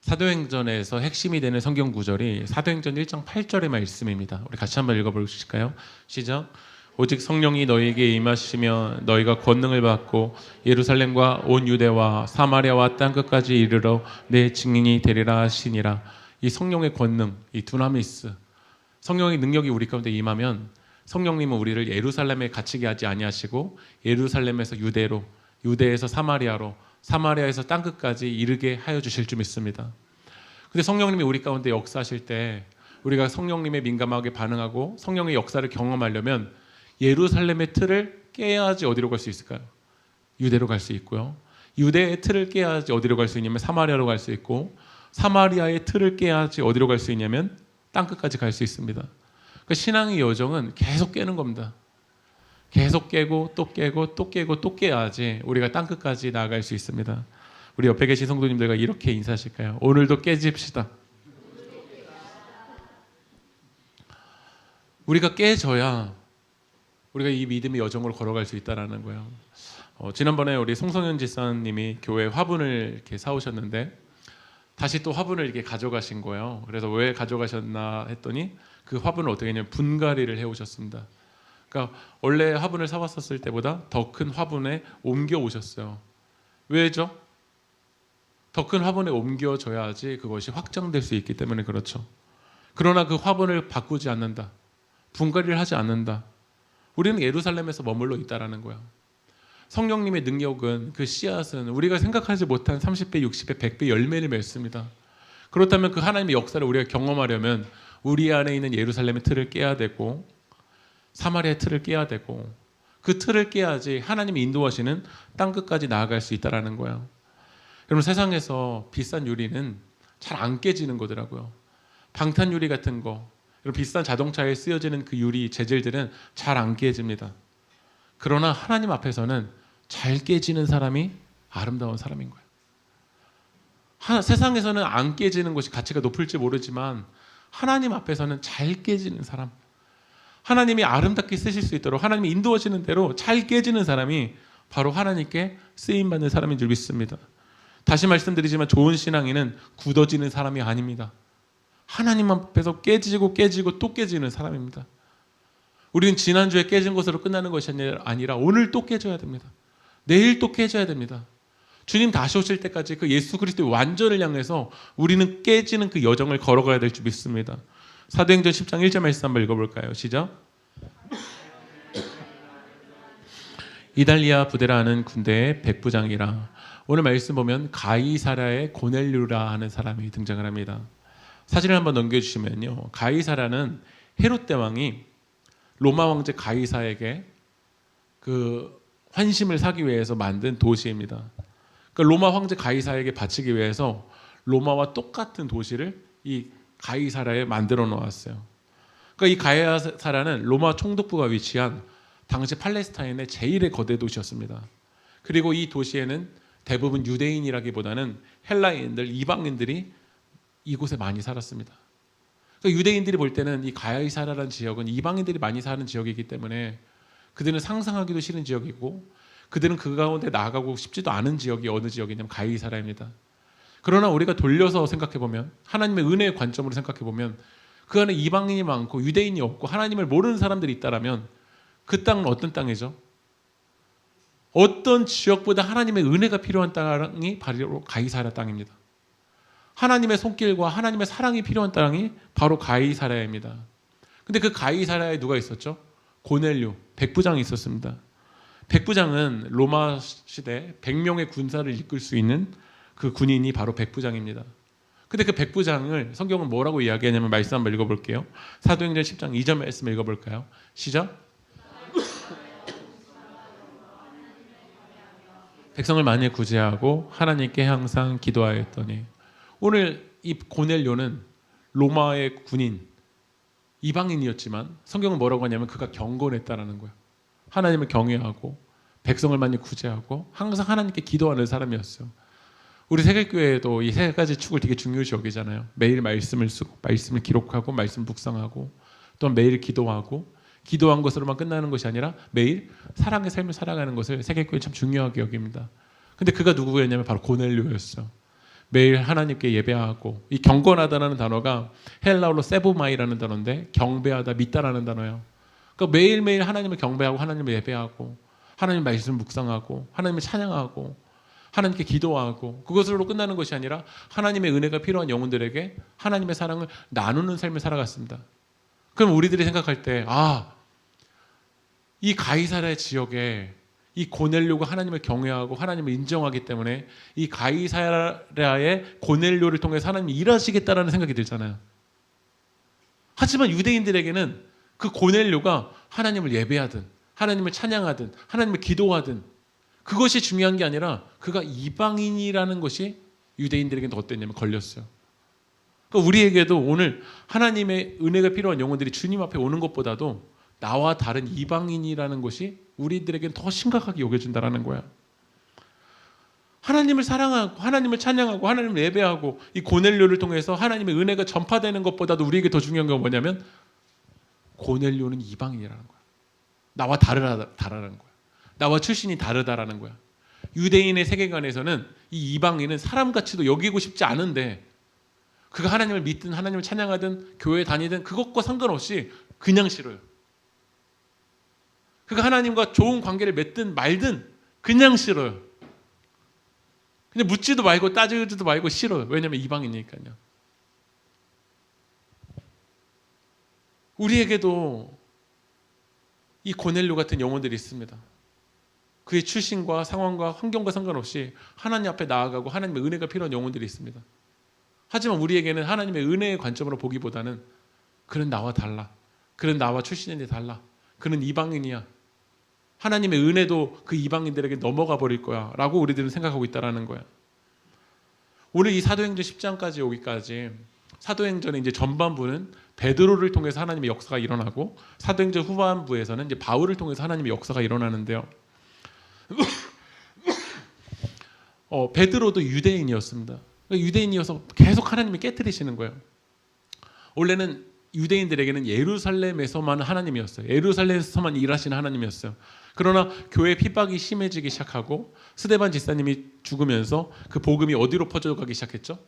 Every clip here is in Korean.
사도행전에서 핵심이 되는 성경 구절이 사도행전 1장 8절의 말씀입니다. 우리 같이 한번 읽어보실까요? 시작. 오직 성령이 너희에게 임하시며 너희가 권능을 받고 예루살렘과 온 유대와 사마리아와 땅끝까지 이르러 내 증인이 되리라 하시니라. 이 성령의 권능, 이 두나미스, 성령의 능력이 우리 가운데 임하면 성령님은 우리를 예루살렘에 갇히게 하지 아니하시고 예루살렘에서 유대로, 유대에서 사마리아로, 사마리아에서 땅끝까지 이르게 하여 주실 줄 믿습니다. 근데 성령님이 우리 가운데 역사하실 때 우리가 성령님에 민감하게 반응하고 성령의 역사를 경험하려면 예루살렘의 틀을 깨야지 어디로 갈 수 있을까요? 유대로 갈 수 있고요. 유대의 틀을 깨야지 어디로 갈 수 있냐면 사마리아로 갈 수 있고, 사마리아의 틀을 깨야지 어디로 갈 수 있냐면 땅끝까지 갈 수 있습니다. 그러니까 신앙의 여정은 계속 깨는 겁니다. 계속 깨고 또 깨고 또 깨고 또 깨야지 우리가 땅끝까지 나아갈 수 있습니다. 우리 옆에 계신 성도님들과 이렇게 인사하실까요? 오늘도 깨집시다. 우리가 깨져야 우리가 이 믿음의 여정으로 걸어갈 수 있다는 거예요. 지난번에 우리 송성현 집사님이 교회 화분을 이렇게 사오셨는데 다시 또 화분을 이렇게 가져가신 거예요. 그래서 왜 가져가셨나 했더니 그 화분을 어떻게 했냐면 분갈이를 해오셨습니다. 그러니까 원래 화분을 사왔었을 때보다 더 큰 화분에 옮겨 오셨어요. 왜죠? 더 큰 화분에 옮겨져야지 그것이 확장될 수 있기 때문에 그렇죠. 그러나 그 화분을 바꾸지 않는다. 분갈이를 하지 않는다. 우리는 예루살렘에서 머물러 있다라는 거야. 성령님의 능력은, 그 씨앗은 우리가 생각하지 못한 30배, 60배, 100배 열매를 맺습니다. 그렇다면 그 하나님의 역사를 우리가 경험하려면 우리 안에 있는 예루살렘의 틀을 깨야 되고 사마리아의 틀을 깨야 되고 그 틀을 깨야지 하나님이 인도하시는 땅끝까지 나아갈 수 있다는 거예요. 여러분, 세상에서 비싼 유리는 잘 안 깨지는 거더라고요. 방탄 유리 같은 거, 비싼 자동차에 쓰여지는 그 유리 재질들은 잘 안 깨집니다. 그러나 하나님 앞에서는 잘 깨지는 사람이 아름다운 사람인 거예요. 세상에서는 안 깨지는 것이 가치가 높을지 모르지만 하나님 앞에서는 잘 깨지는 사람, 하나님이 아름답게 쓰실 수 있도록 하나님이 인도하시는 대로 잘 깨지는 사람이 바로 하나님께 쓰임받는 사람인 줄 믿습니다. 다시 말씀드리지만 좋은 신앙인은 굳어지는 사람이 아닙니다. 하나님 앞에서 깨지고 깨지고 또 깨지는 사람입니다. 우리는 지난주에 깨진 것으로 끝나는 것이 아니라 오늘 또 깨져야 됩니다. 내일 또 깨져야 됩니다. 주님 다시 오실 때까지 그 예수 그리스도의 완전을 향해서 우리는 깨지는 그 여정을 걸어가야 될 줄 믿습니다. 사도행전 10장 1절 말씀 한번 읽어볼까요? 시작. 이달리아 부대라는 군대의 백부장이라. 오늘 말씀 보면 가이사랴의 고넬료라 하는 사람이 등장을 합니다. 사진을 한번 넘겨주시면요, 가이사랴는 헤롯 대왕이 로마 황제 가이사에게 그 환심을 사기 위해서 만든 도시입니다. 그러니까 로마 황제 가이사에게 바치기 위해서 로마와 똑같은 도시를 이 가이사랴에 만들어 놓았어요. 그러니까 이 가이사랴는 로마 총독부가 위치한 당시 팔레스타인의 제일의 거대 도시였습니다. 그리고 이 도시에는 대부분 유대인이라기보다는 헬라인들, 이방인들이 이곳에 많이 살았습니다. 그러니까 유대인들이 볼 때는 이 가이사랴라는 지역은 이방인들이 많이 사는 지역이기 때문에 그들은 상상하기도 싫은 지역이고 그들은 그 가운데 나가고 싶지도 않은 지역이 어느 지역이냐면 가이사랴입니다. 그러나 우리가 돌려서 생각해보면, 하나님의 은혜의 관점으로 생각해보면 그 안에 이방인이 많고 유대인이 없고 하나님을 모르는 사람들이 있다면 그 땅은 어떤 땅이죠? 어떤 지역보다 하나님의 은혜가 필요한 땅이 바로 가이사랴 땅입니다. 하나님의 손길과 하나님의 사랑이 필요한 땅이 바로 가이사랴입니다. 근데 그 가이사랴에 누가 있었죠? 고넬료, 백부장이 있었습니다. 백부장은 로마 시대 100명의 군사를 이끌 수 있는 그 군인이 바로 백부장입니다. 근데 그 백부장을 성경은 뭐라고 이야기하냐면 말씀 한번 읽어볼게요. 사도행전 10장 2절 말씀 읽어볼까요? 시작. 백성을 많이 구제하고 하나님께 항상 기도하였더니. 오늘 이 고넬료는 로마의 군인, 이방인이었지만 성경은 뭐라고 하냐면 그가 경건했다라는 거예요. 하나님을 경외하고 백성을 많이 구제하고 항상 하나님께 기도하는 사람이었어요. 우리 세계교회에도 이 세 가지 축을 되게 중요시 여기잖아요. 매일 말씀을 쓰고 말씀을 기록하고 말씀 묵상하고 또 매일 기도하고, 기도한 것으로만 끝나는 것이 아니라 매일 사랑의 삶을 살아가는 것을 세계교회 참 중요하게 여깁니다. 근데 그가 누구였냐면 바로 고넬료였어요. 매일 하나님께 예배하고, 이 경건하다라는 단어가 헬라어로 세보마이라는 단어인데 경배하다, 믿다라는 단어예요. 그러니까 매일매일 하나님을 경배하고 하나님을 예배하고 하나님 말씀을 묵상하고 하나님을 찬양하고 하나님께 기도하고, 그것으로 끝나는 것이 아니라 하나님의 은혜가 필요한 영혼들에게 하나님의 사랑을 나누는 삶을 살아갔습니다. 그럼 우리들이 생각할 때, 이 가이사랴 지역에 이 고넬료가 하나님을 경외하고 하나님을 인정하기 때문에 이 가이사랴의 고넬료를 통해서 하나님이 일하시겠다라는 생각이 들잖아요. 하지만 유대인들에게는 그 고넬료가 하나님을 예배하든 하나님을 찬양하든 하나님을 기도하든 그것이 중요한 게 아니라 그가 이방인이라는 것이 유대인들에게는 어땠냐면 걸렸어요. 그러니까 우리에게도 오늘 하나님의 은혜가 필요한 영혼들이 주님 앞에 오는 것보다도 나와 다른 이방인이라는 것이 우리들에게는 더 심각하게 여겨진다는 거야. 하나님을 사랑하고 하나님을 찬양하고 하나님을 예배하고 이 고넬료를 통해서 하나님의 은혜가 전파되는 것보다도 우리에게 더 중요한 건 뭐냐면 고넬료는 이방인이라는 거야. 나와 다르다는 거야. 나와 출신이 다르다라는 거야. 유대인의 세계관에서는 이 이방인은 사람같이도 여기고 싶지 않은데 그가 하나님을 믿든 하나님을 찬양하든 교회에 다니든 그것과 상관없이 그냥 싫어요. 그가 하나님과 좋은 관계를 맺든 말든 그냥 싫어요. 그냥 묻지도 말고 따지지도 말고 싫어요. 왜냐하면 이방인이니까요. 우리에게도 이 고넬료 같은 영혼들이 있습니다. 그의 출신과 상황과 환경과 상관없이 하나님 앞에 나아가고 하나님의 은혜가 필요한 영혼들이 있습니다. 하지만 우리에게는 하나님의 은혜의 관점으로 보기보다는 그는 나와 달라. 그는 나와 출신이 달라. 그는 이방인이야. 하나님의 은혜도 그 이방인들에게 넘어가 버릴 거야 라고 우리들은 생각하고 있다는 거야. 오늘 이 사도행전 10장까지 오기까지 사도행전의 이제 전반부는 베드로를 통해서 하나님의 역사가 일어나고 사도행전 후반부에서는 이제 바울을 통해서 하나님의 역사가 일어나는데요. 베드로도 유대인이었습니다. 유대인이어서 계속 하나님이 깨트리시는 거예요. 원래는 유대인들에게는 예루살렘에서만 하나님이었어요. 예루살렘에서만 일하시는 하나님이었어요. 그러나 교회 핍박이 심해지기 시작하고 스데반 집사님이 죽으면서 그 복음이 어디로 퍼져가기 시작했죠?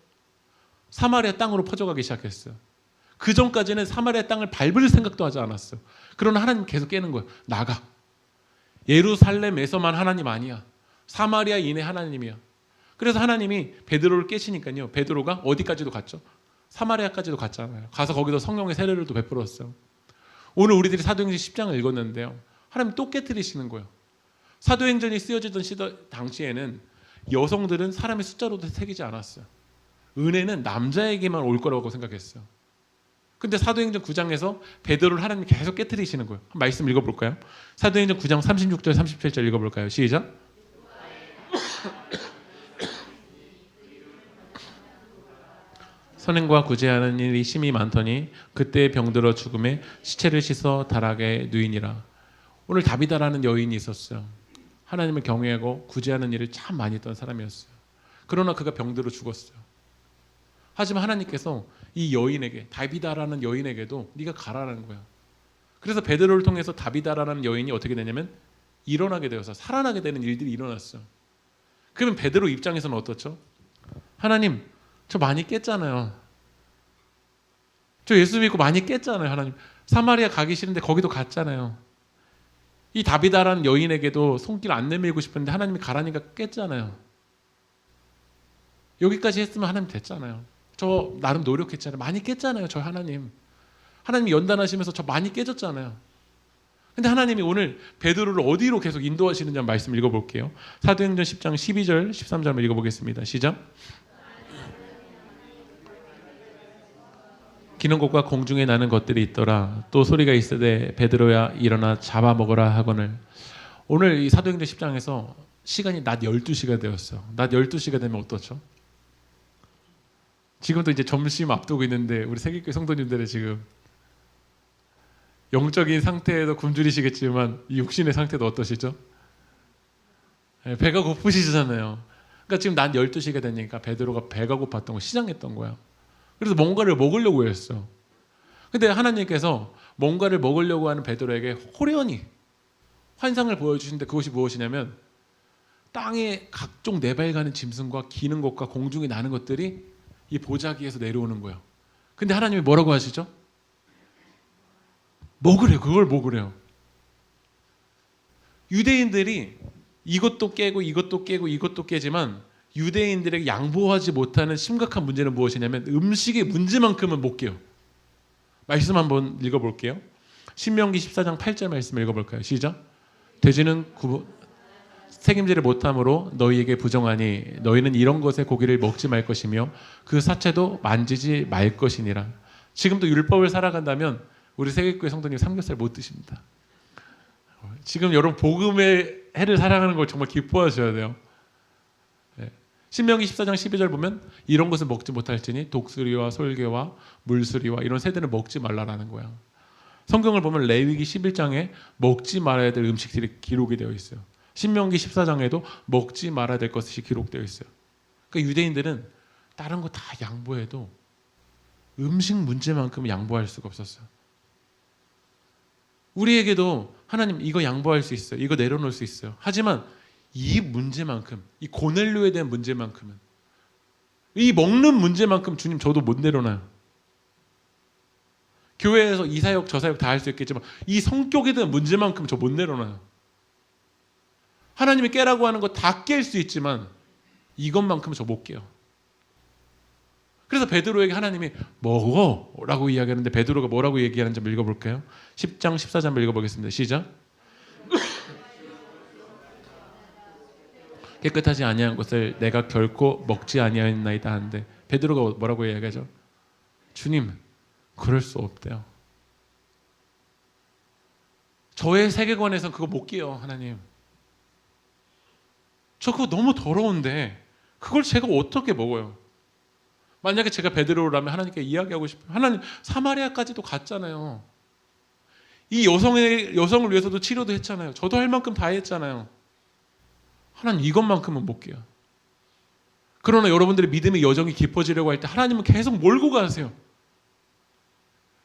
사마리아 땅으로 퍼져가기 시작했어요. 그 전까지는 사마리아 땅을 밟을 생각도 하지 않았어요. 그러나 하나님 계속 깨는 거예요. 나가. 예루살렘에서만 하나님 아니야. 사마리아인의 하나님이야. 그래서 하나님이 베드로를 깨시니까요. 베드로가 어디까지도 갔죠? 사마리아까지도 갔잖아요. 가서 거기서 성령의 세례를 또 베풀었어요. 오늘 우리들이 사도행전 10장을 읽었는데요. 하나님 또 깨트리시는 거예요. 사도행전이 쓰여지던 당시에는 여성들은 사람의 숫자로도 새기지 않았어요. 은혜는 남자에게만 올 거라고 생각했어요. 근데 사도행전 9장에서 베드로를 하나님이 계속 깨트리시는 거예요. 한번 말씀 읽어볼까요? 사도행전 9장 36절 37절 읽어볼까요? 시작. 선행과 구제하는 일이 심히 많더니 그때 병들어 죽음에 시체를 씻어 다락에 누이니라. 오늘 다비다라는 여인이 있었어요. 하나님을 경외하고 구제하는 일을 참 많이 했던 사람이었어요. 그러나 그가 병들어 죽었어요. 하지만 하나님께서 이 여인에게, 다비다라는 여인에게도 네가 가라는 거야. 그래서 베드로를 통해서 다비다라는 여인이 어떻게 되냐면 일어나게 되어서 살아나게 되는 일들이 일어났어요. 그러면 베드로 입장에서는 어떻죠? 하나님, 저 많이 깼잖아요. 저 예수 믿고 많이 깼잖아요. 하나님, 사마리아 가기 싫은데 거기도 갔잖아요. 이 다비다라는 여인에게도 손길 안 내밀고 싶은데 하나님이 가라니까 깼잖아요. 여기까지 했으면 하나님 됐잖아요. 저 나름 노력했잖아요. 많이 깼잖아요. 저 하나님. 하나님이 연단하시면서 저 많이 깨졌잖아요. 근데 하나님이 오늘 베드로를 어디로 계속 인도하시는지 한번 말씀 읽어볼게요. 사도행전 10장 12절 13절 한번 읽어보겠습니다. 시작. 기는 곳과 공중에 나는 것들이 있더라. 또 소리가 있으되 베드로야 일어나 잡아먹으라 하거늘. 오늘 이 사도행전 10장에서 시간이 낮 12시가 되었어요. 낮 12시가 되면 어떻죠? 지금도 이제 점심 앞두고 있는데 우리 세계교회 성도님들의 지금 영적인 상태에도 굶주리시겠지만 이 육신의 상태도 어떠시죠? 배가 고프시잖아요. 그러니까 지금 낮 12시가 되니까 베드로가 배가 고팠던 거 시장했던 거야. 그래서 뭔가를 먹으려고 했어. 근데 하나님께서 뭔가를 먹으려고 하는 베드로에게 호련히 환상을 보여주시는데 그것이 무엇이냐면 땅에 각종 내발가는 짐승과 기는 것과 공중에 나는 것들이 이 보자기에서 내려오는 거예요. 근데 하나님이 뭐라고 하시죠? 먹으래요. 그걸 먹으래요. 유대인들이 이것도 깨고 이것도 깨고 이것도 깨지만 유대인들에게 양보하지 못하는 심각한 문제는 무엇이냐면 음식의 문제만큼은 못 깨요. 말씀 한번 읽어볼게요. 신명기 14장 8절 말씀 읽어볼까요? 시작. 돼지는 책임지를 못함으로 너희에게 부정하니 너희는 이런 것의 고기를 먹지 말 것이며 그 사체도 만지지 말 것이니라. 지금도 율법을 살아간다면 우리 세계교회 성도님 삼겹살 못 드십니다. 지금 여러분 복음의 해를 살아가는 걸 정말 기뻐하셔야 돼요. 신명기 14장 12절 보면 이런 것을 먹지 못할지니 독수리와 솔개와 물수리와 이런 새들은 먹지 말라라는 거야. 성경을 보면 레위기 11장에 먹지 말아야 될 음식들이 기록이 되어 있어요. 신명기 14장에도 먹지 말아야 될 것이 기록되어 있어요. 그러니까 유대인들은 다른 거 다 양보해도 음식 문제만큼 양보할 수가 없었어요. 우리에게도 하나님 이거 양보할 수 있어요. 이거 내려놓을 수 있어요. 하지만 이 문제만큼, 이 고넬료에 대한 문제만큼은, 이 먹는 문제만큼 주님 저도 못 내려놔요. 교회에서 이 사역 저 사역 다 할 수 있겠지만 이 성격에 대한 문제만큼 저 못 내려놔요. 하나님이 깨라고 하는 거 다 깰 수 있지만 이것만큼은 저 못 깨요. 그래서 베드로에게 하나님이 먹어라고 이야기하는데 베드로가 뭐라고 얘기하는지 한번 읽어볼까요? 10장 14절 읽어보겠습니다. 시작. 깨끗하지 아니한 것을 내가 결코 먹지 아니하였나이다 하는데 베드로가 뭐라고 이야기하죠? 주님, 그럴 수 없대요. 저의 세계관에선 그거 못 깨요. 하나님, 저 그거 너무 더러운데 그걸 제가 어떻게 먹어요? 만약에 제가 베드로라면 하나님께 이야기하고 싶어요. 하나님, 사마리아까지도 갔잖아요. 이 여성을 위해서도 치료도 했잖아요. 저도 할 만큼 다 했잖아요. 하나님, 이것만큼은 못 깨요. 그러나 여러분들의 믿음의 여정이 깊어지려고 할 때 하나님은 계속 몰고 가세요.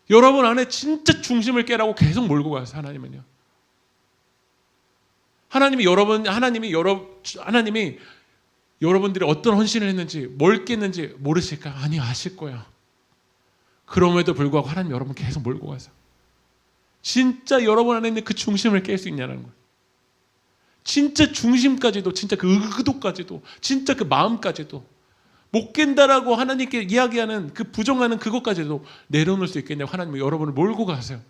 여러분 안에 진짜 중심을 깨라고 계속 몰고 가세요. 하나님은요. 하나님이 여러분들이 어떤 헌신을 했는지 뭘 깼는지 모르실까요? 아니, 아실 거예요. 그럼에도 불구하고 하나님 여러분 계속 몰고 가세요. 진짜 여러분 안에 있는 그 중심을 깰 수 있냐는 거예요. 진짜 중심까지도, 진짜 그 의도까지도, 진짜 그 마음까지도 못 깬다라고 하나님께 이야기하는 그 부정하는 그것까지도 내려놓을 수 있겠냐고 하나님은 여러분을 몰고 가세요.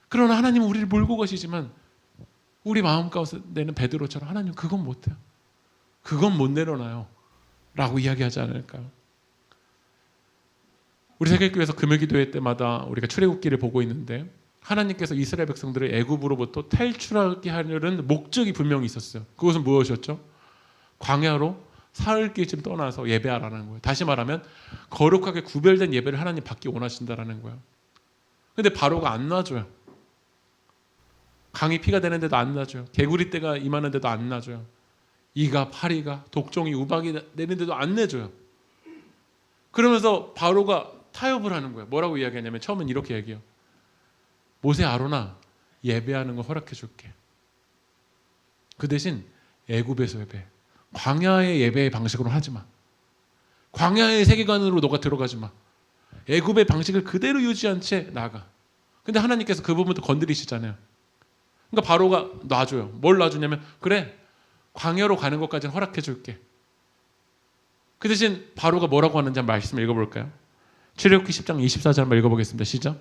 그러나 하나님은 우리를 몰고 가시지만 우리 마음 가운데는 베드로처럼 하나님 그건 못해요. 그건 못 내려놔요. 라고 이야기하지 않을까요? 우리 세계교회에서 금요기도회 때마다 우리가 출애굽기를 보고 있는데 하나님께서 이스라엘 백성들을 애굽으로부터 탈출하게 하려는 목적이 분명히 있었어요. 그것은 무엇이었죠? 광야로 사흘길쯤 떠나서 예배하라는 거예요. 다시 말하면 거룩하게 구별된 예배를 하나님 받기 원하신다라는 거예요. 근데 바로가 안 놔줘요. 강이 피가 되는데도 안 놔줘요. 개구리 떼가 임하는데도 안 놔줘요. 이가 파리가 독종이 우박이 내는데도 안 내줘요. 그러면서 바로가 타협을 하는 거예요. 뭐라고 이야기하냐면 처음엔 이렇게 얘기해요. 모세 아론아, 예배하는 거 허락해 줄게. 그 대신 애굽에서 예배, 광야의 예배의 방식으로 하지 마. 광야의 세계관으로 너가 들어가지 마. 애굽의 방식을 그대로 유지한 채 나가. 근데 하나님께서 그 부분도 건드리시잖아요. 그러니까 바로가 놔줘요. 뭘 놔주냐면 그래, 광야로 가는 것까지는 허락해 줄게. 그 대신 바로가 뭐라고 하는지 한번 말씀을 읽어볼까요? 출애굽기 10장 24절 한번 읽어보겠습니다. 시작.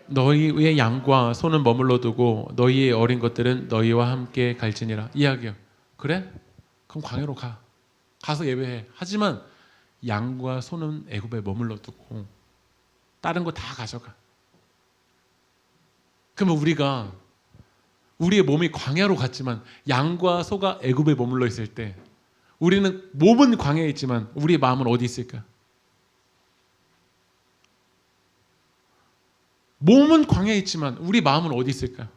너희의 양과 소는 머물러 두고 너희의 어린 것들은 너희와 함께 갈지니라. 이야기요. 그래? 그럼 광야로 가. 가서 예배해. 하지만 양과 소는 애굽에 머물러 두고 다른 거 다 가져가. 그러면 우리의 몸이 광야로 갔지만 양과 소가 애굽에 머물러 있을 때 우리는 몸은 광야에 있지만 우리의 마음은 어디 있을까? 몸은 광야에 있지만 우리 마음은 어디 있을까요?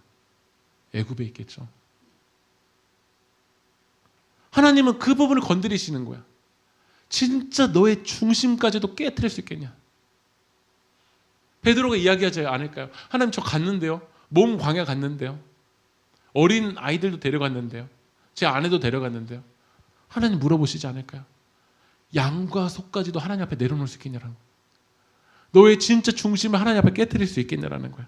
애굽에 있겠죠. 하나님은 그 부분을 건드리시는 거야. 진짜 너의 중심까지도 깨트릴 수 있겠냐? 베드로가 이야기하지 않을까요? 하나님 저 갔는데요. 몸 광야 갔는데요. 어린 아이들도 데려갔는데요. 제 아내도 데려갔는데요. 하나님 물어보시지 않을까요? 양과 소까지도 하나님 앞에 내려놓을 수 있겠냐라는 거예요. 너의 진짜 중심을 하나님 앞에 깨트릴 수 있겠냐라는 거예요.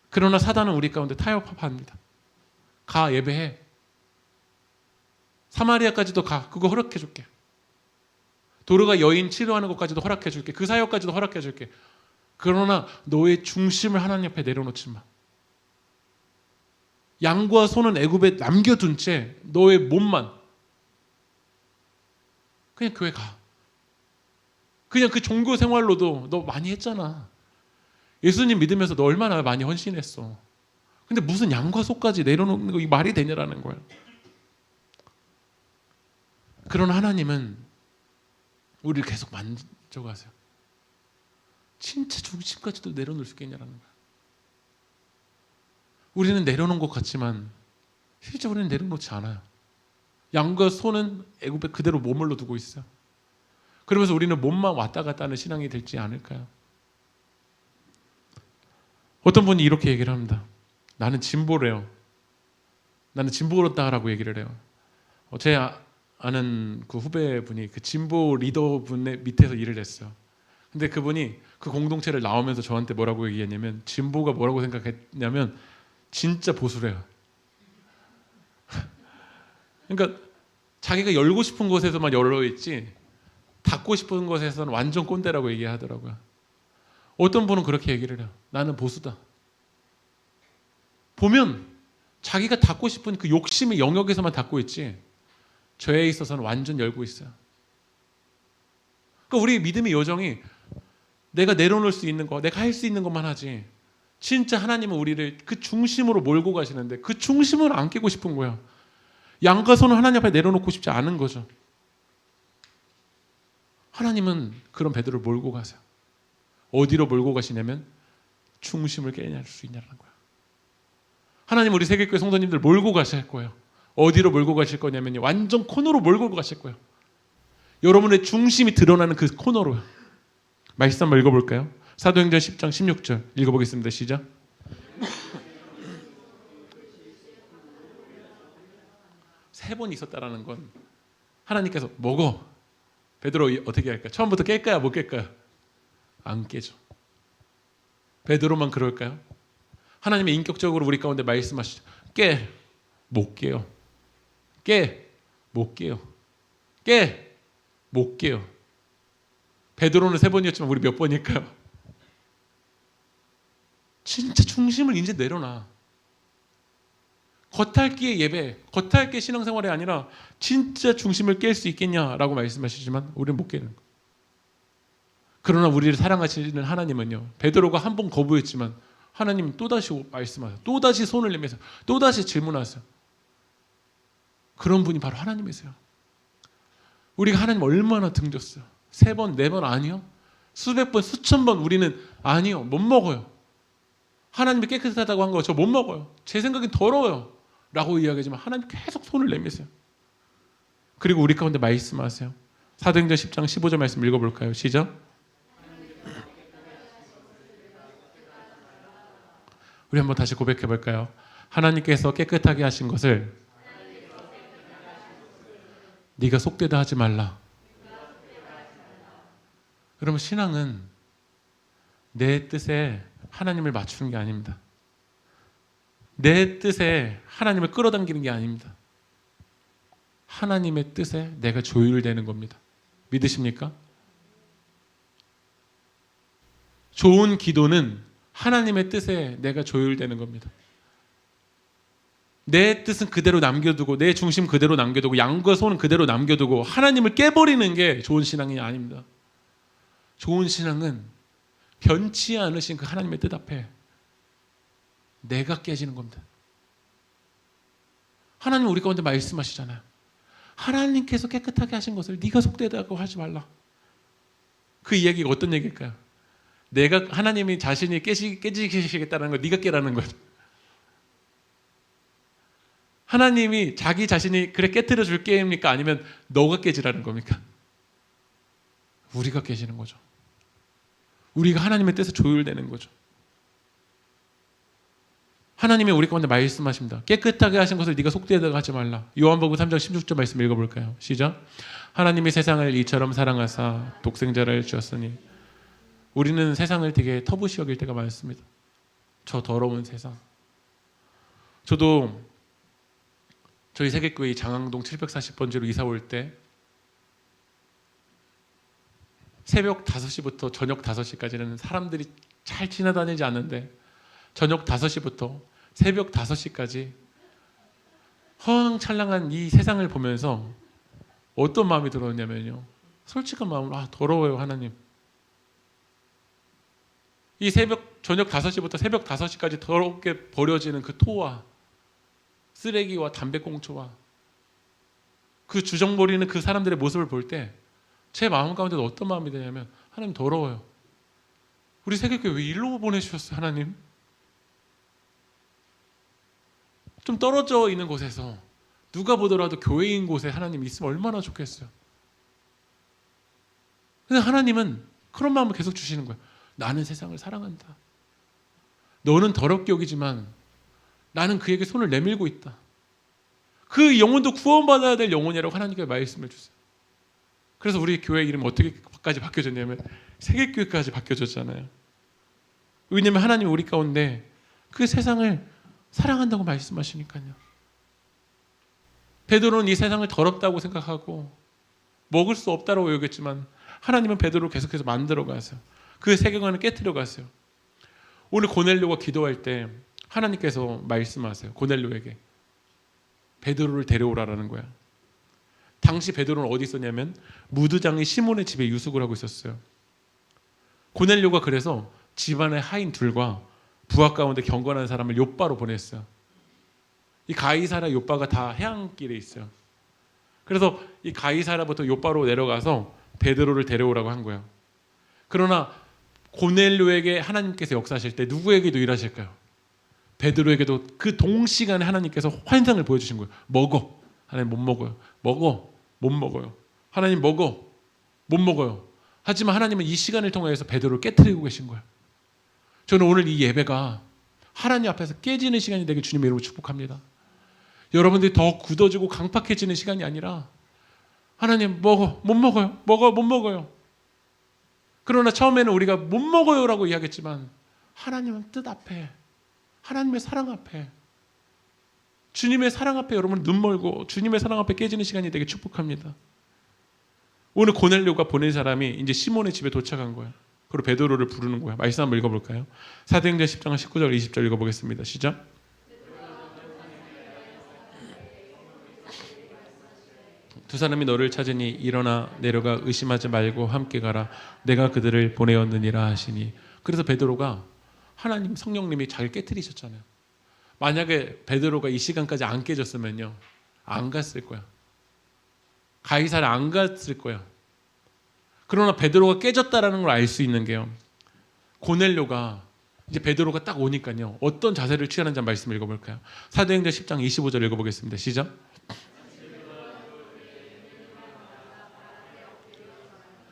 그러나 사단은 우리 가운데 타협합니다. 가, 예배해. 사마리아까지도 가. 그거 허락해 줄게. 도르가 여인 치료하는 것까지도 허락해 줄게. 그 사역까지도 허락해 줄게. 그러나 너의 중심을 하나님 앞에 내려놓지 마. 양과 소는 애굽에 남겨둔 채 너의 몸만 그냥 교회 가. 그냥 그 종교 생활로도 너 많이 했잖아. 예수님 믿으면서 너 얼마나 많이 헌신했어. 근데 무슨 양과 소까지 내려놓는 거 이 말이 되냐라는 거예요. 그러나 하나님은 우리를 계속 만져가세요. 진짜 중심까지도 내려놓을 수 있겠냐라는 거예요. 우리는 내려놓은 것 같지만 실제 우리는 내려놓지 않아요. 양과 소는 애굽에 그대로 머물러 두고 있어요. 그러면서 우리는 몸만 왔다 갔다 하는 신앙이 될지 않을까요? 어떤 분이 이렇게 얘기를 합니다. 나는 진보래요. 나는 진보로다라고 얘기를 해요. 제 아는 그 후배분이 그 진보 리더분의 밑에서 일을 했어요. 근데 그분이 그 공동체를 나오면서 저한테 뭐라고 얘기했냐면 진보가 뭐라고 생각했냐면 진짜 보수래요. 그러니까 자기가 열고 싶은 곳에서만 열어있지 닫고 싶은 곳에서는 완전 꼰대라고 얘기하더라고요. 어떤 분은 그렇게 얘기를 해요. 나는 보수다. 보면 자기가 닫고 싶은 그 욕심의 영역에서만 닫고 있지 저에 있어서는 완전 열고 있어요. 그러니까 우리 믿음의 여정이 내가 내려놓을 수 있는 거, 내가 할 수 있는 것만 하지 진짜 하나님은 우리를 그 중심으로 몰고 가시는데 그 중심을 안 깨고 싶은 거야. 양과 소는 하나님 앞에 내려놓고 싶지 않은 거죠. 하나님은 그런 베드로를 몰고 가세요. 어디로 몰고 가시냐면 중심을 깨낼 수 있냐는 거야. 하나님 우리 세계교회 성도님들 몰고 가실 거예요. 어디로 몰고 가실 거냐면요. 완전 코너로 몰고 가실 거예요. 여러분의 중심이 드러나는 그 코너로요. 말씀 한번 읽어볼까요? 사도행전 10장 16절 읽어보겠습니다. 시작. 세 번 있었다라는 건 하나님께서 먹어. 베드로 어떻게 할까요? 처음부터 깰까요? 못 깰까요? 안 깨죠. 베드로만 그럴까요? 하나님의 인격적으로 우리 가운데 말씀하시죠. 깨. 못 깨요. 깨. 못 깨요. 깨. 못 깨요. 베드로는 세 번이었지만 우리 몇 번일까요? 진짜 중심을 이제 내려놔. 겉핥기의 예배, 겉핥기의 신앙생활이 아니라 진짜 중심을 깰 수 있겠냐라고 말씀하시지만 우리는 못 깨는 거예요. 그러나 우리를 사랑하시는 하나님은요. 베드로가 한 번 거부했지만 하나님은 또다시 말씀하세요. 또다시 손을 내면서 또다시 질문하세요. 그런 분이 바로 하나님이세요. 우리가 하나님 얼마나 등졌어요. 3번, 4번 아니요? 수백 번, 수천 번 우리는 아니요. 못 먹어요. 하나님이 깨끗하다고 한 거 저 못 먹어요. 제 생각엔 더러워요. 라고 이야기하지만 하나님 계속 손을 내미세요. 그리고 우리 가운데 말씀하세요. 사도행전 10장 15절 말씀 읽어볼까요? 시작. 우리 한번 다시 고백해볼까요? 하나님께서 깨끗하게 하신 것을 네가 속되다 하지 말라. 여러분 신앙은 내 뜻에 하나님을 맞추는 게 아닙니다. 내 뜻에 하나님을 끌어당기는 게 아닙니다. 하나님의 뜻에 내가 조율되는 겁니다. 믿으십니까? 좋은 기도는 하나님의 뜻에 내가 조율되는 겁니다. 내 뜻은 그대로 남겨두고 내 중심 그대로 남겨두고 양과 소는 그대로 남겨두고 하나님을 깨버리는 게 좋은 신앙이 아닙니다. 좋은 신앙은 변치 않으신 그 하나님의 뜻 앞에 내가 깨지는 겁니다. 하나님은 우리 가운데 말씀하시잖아요. 하나님께서 깨끗하게 하신 것을 네가 속되다고 하지 말라. 그 이야기가 어떤 얘기일까요? 내가 하나님이 자신이 깨지시겠다는 걸 네가 깨라는 거죠. 하나님이 자기 자신이 그래 깨트려 줄게입니까? 아니면 너가 깨지라는 겁니까? 우리가 깨지는 거죠. 우리가 하나님의 뜻에 조율되는 거죠. 하나님이 우리 가운데 말씀하십니다. 깨끗하게 하신 것을 네가 속되다고 하지 말라. 요한복음 3장 16절 말씀 읽어볼까요? 시작. 하나님이 세상을 이처럼 사랑하사 독생자를 주었으니. 우리는 세상을 되게 터부시 여길 때가 많습니다. 저 더러운 세상. 저도 저희 세계교회 장항동 740번지로 이사 올 때 새벽 5시부터 저녁 5시까지는 사람들이 잘 지나다니지 않는데 저녁 5시부터 새벽 5시까지 허황찬란한 이 세상을 보면서 어떤 마음이 들었냐면요. 솔직한 마음으로 더러워요 하나님. 이 저녁 5시부터 새벽 5시까지 더럽게 버려지는 그 토와 쓰레기와 담배꽁초와 그 주정버리는 그 사람들의 모습을 볼 때 제 마음 가운데도 어떤 마음이 드냐면 하나님 더러워요. 우리 세계교회 왜 일로 보내주셨어요 하나님? 좀 떨어져 있는 곳에서 누가 보더라도 교회인 곳에 하나님 있으면 얼마나 좋겠어요. 근데 하나님은 그런 마음을 계속 주시는 거예요. 나는 세상을 사랑한다. 너는 더럽게 여기지만 나는 그에게 손을 내밀고 있다. 그 영혼도 구원받아야 될 영혼이라고 하나님께 말씀을 주세요. 그래서 우리 교회 이름이 어떻게까지 바뀌어졌냐면 세계교회까지 바뀌어졌잖아요. 왜냐하면 하나님이 우리 가운데 그 세상을 사랑한다고 말씀하시니까요. 베드로는 이 세상을 더럽다고 생각하고 먹을 수 없다고 여겼지만 하나님은 베드로를 계속해서 만들어 가세요. 그 세계관을 깨트려 가세요. 오늘 고넬료가 기도할 때 하나님께서 말씀하세요. 고넬료에게 베드로를 데려오라라는 거야. 당시 베드로는 어디 있었냐면 무드장이 시몬의 집에 유숙을 하고 있었어요. 고넬료가 그래서 집안의 하인 둘과 부하 가운데 경건한 사람을 욥바로 보냈어요. 이 가이사라 욥바가 다 해안길에 있어요. 그래서 이 가이사라부터 욥바로 내려가서 베드로를 데려오라고 한 거예요. 그러나 고넬료에게 하나님께서 역사하실 때 누구에게도 일하실까요? 베드로에게도 그 동시간에 하나님께서 환상을 보여주신 거예요. 먹어. 하나님 못 먹어요. 먹어. 못 먹어요. 하나님 먹어. 못 먹어요. 하지만 하나님은 이 시간을 통해서 베드로를 깨트리고 계신 거예요. 저는 오늘 이 예배가 하나님 앞에서 깨지는 시간이 되길 주님의 이름으로 축복합니다. 여러분들이 더 굳어지고 강팍해지는 시간이 아니라 하나님 먹어. 못 먹어요. 먹어. 못 먹어요. 그러나 처음에는 우리가 못 먹어요라고 이야기했지만 하나님은 뜻 앞에 하나님의 사랑 앞에 주님의 사랑 앞에 여러분 눈 멀고 주님의 사랑 앞에 깨지는 시간이 되게 축복합니다. 오늘 고넬료가 보낸 사람이 이제 시몬의 집에 도착한 거예요. 그리고 베드로를 부르는 거예요. 말씀 한번 읽어볼까요? 사도행전 10장 19절 20절 읽어보겠습니다. 시작. 두 사람이 너를 찾으니 일어나 내려가 의심하지 말고 함께 가라. 내가 그들을 보내었느니라 하시니. 그래서 베드로가 하나님 성령님이 잘 깨트리셨잖아요. 만약에 베드로가 이 시간까지 안 깨졌으면요 안 갔을 거야. 가이사를 안 갔을 거야. 그러나 베드로가 깨졌다라는 걸 알 수 있는 게요. 고넬료가 이제 베드로가 딱 오니까요 어떤 자세를 취하는지 말씀 읽어볼까요? 사도행전 10장 25절 읽어보겠습니다. 시작.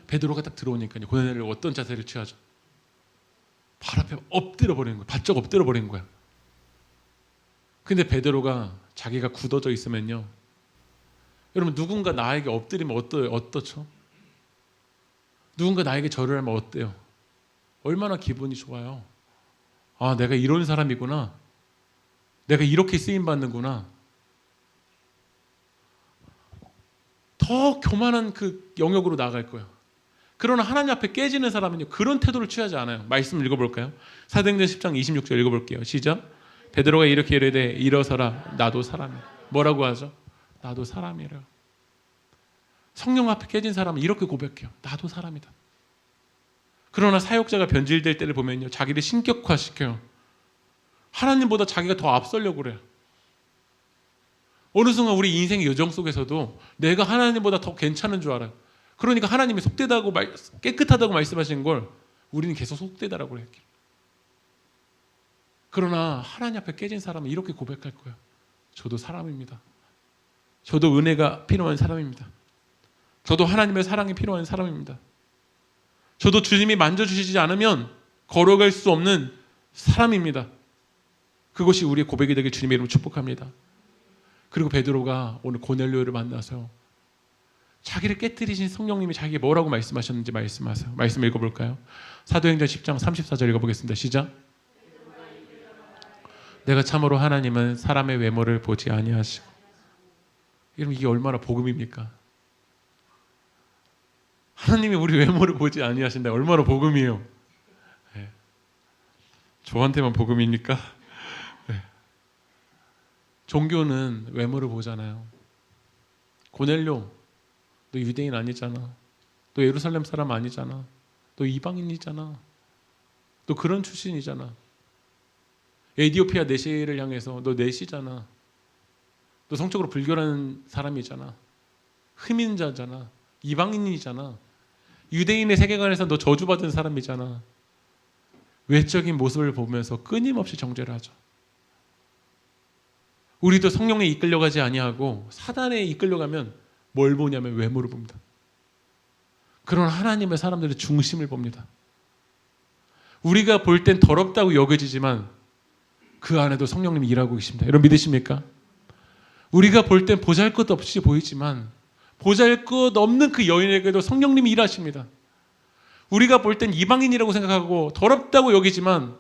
베드로가 딱 들어오니까요 고넬료가 어떤 자세를 취하죠? 발 앞에 엎드려 버리는 거야. 바짝 엎드려 버리는 거야. 근데 베드로가 자기가 굳어져 있으면요 여러분 누군가 나에게 엎드리면 어떻죠? 누군가 나에게 절을 하면 어때요? 얼마나 기분이 좋아요. 아, 내가 이런 사람이구나. 내가 이렇게 쓰임받는구나. 더 교만한 그 영역으로 나아갈 거예요. 그러나 하나님 앞에 깨지는 사람은요 그런 태도를 취하지 않아요. 말씀 읽어볼까요? 사도행전 10장 26절 읽어볼게요. 시작. 베드로가 이렇게 이르되 일어서라 나도 사람이라. 뭐라고 하죠? 나도 사람이라. 성령 앞에 깨진 사람은 이렇게 고백해요. 나도 사람이다. 그러나 사역자가 변질될 때를 보면요 자기를 신격화시켜요. 하나님보다 자기가 더 앞서려고 그래요. 어느 순간 우리 인생의 여정 속에서도 내가 하나님보다 더 괜찮은 줄 알아요. 그러니까 하나님이 속되다고 깨끗하다고 말씀하신 걸 우리는 계속 속되다라고 해요. 그러나 하나님 앞에 깨진 사람은 이렇게 고백할 거예요. 저도 사람입니다. 저도 은혜가 필요한 사람입니다. 저도 하나님의 사랑이 필요한 사람입니다. 저도 주님이 만져주시지 않으면 걸어갈 수 없는 사람입니다. 그것이 우리의 고백이 되길 주님의 이름으로 축복합니다. 그리고 베드로가 오늘 고넬료를 만나서 자기를 깨뜨리신 성령님이 자기에게 뭐라고 말씀하셨는지 말씀하세요. 말씀 읽어볼까요? 사도행전 10장 34절 읽어보겠습니다. 시작. 내가 참으로 하나님은 사람의 외모를 보지 아니하시고. 여러분, 이게 얼마나 복음입니까? 하나님이 우리 외모를 보지 아니하신다. 얼마나 복음이에요. 네. 저한테만 복음입니까? 네. 종교는 외모를 보잖아요. 고넬료, 너 유대인 아니잖아. 너 예루살렘 사람 아니잖아. 너 이방인이잖아. 너 그런 출신이잖아. 에디오피아 내시를 향해서 너 내시잖아. 너 성적으로 불결한 사람이잖아. 흠인자잖아. 이방인이잖아. 유대인의 세계관에서 너 저주받은 사람이잖아. 외적인 모습을 보면서 끊임없이 정죄를 하죠. 우리도 성령에 이끌려가지 아니하고 사단에 이끌려가면 뭘 보냐면 외모를 봅니다. 그런 하나님의 사람들의 중심을 봅니다. 우리가 볼 땐 더럽다고 여겨지지만 그 안에도 성령님이 일하고 계십니다. 여러분 믿으십니까? 우리가 볼 땐 보잘것없이 보이지만 보잘것없는 그 여인에게도 성령님이 일하십니다. 우리가 볼 땐 이방인이라고 생각하고 더럽다고 여기지만